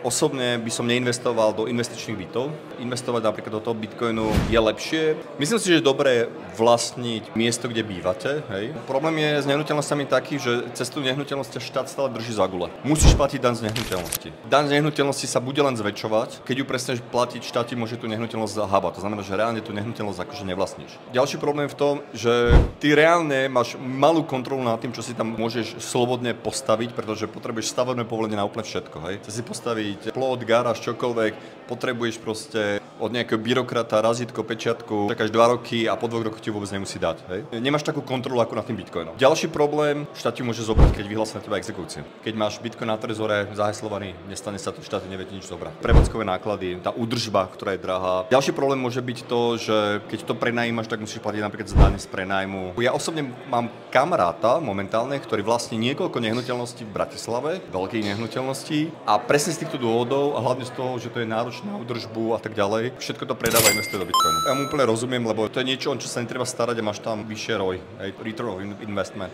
Osobne by som neinvestoval do investičných bytov. Investovať napríklad do toho Bitcoinu je lepšie. Myslím si, že je dobré vlastniť miesto, kde bývate. Hej. Problém je s nehnuteľnosťami taký, že cez tú nehnuteľnosť štát stále drží za gule. Musíš platiť daň z nehnuteľnosti. Daň z nehnuteľnosti sa bude len zväčšovať, keď ju prestaneš platiť, štát ti môže tú nehnuteľnosť zahábať. To znamená, že reálne tú nehnuteľnosť akože nevlastníš. Ďalší problém je v tom, že ty reálne máš malú kontrolu nad tým, čo si tam môžeš slobodne postaviť, pretože potrebuješ stavebné povolenie na úplne všetko, hej. Chceš si postaviť plot, garáž, čokoľvek, potrebuješ proste od nejakého byrokrata razítko, pečiatku, čakáš 2 roky a po 2 rokoch ti vôbec nemusí dať, hej. Nemáš takú kontrolu ako nad tým Bitcoinom. Ďalší problém, štát ti môže zobrať, keď vyhlási na teba exekúciu. Keď máš Bitcoin na trezore zaheslovaný, nestane sa to, štát nevie nič zobrať. Prevádzkové náklady, tá údržba, ktorá je drahá. Ďalší problém môže byť to, že keď to prenajímaš, tak musíš platiť napríklad za dane z prenájmu. Ja osobne mám kamaráta momentálne, ktorý vlastní niekoľko nehnuteľností v Bratislave, veľkých nehnuteľností a presne z týchto dôvodov a hlavne z toho, že to je náročné na údržbu a tak ďalej, všetko to predáva a investuje do Bitcoinu. Ja mu úplne rozumiem, lebo to je niečo, o čo sa netreba starať a máš tam vyššie ROI, return of investment.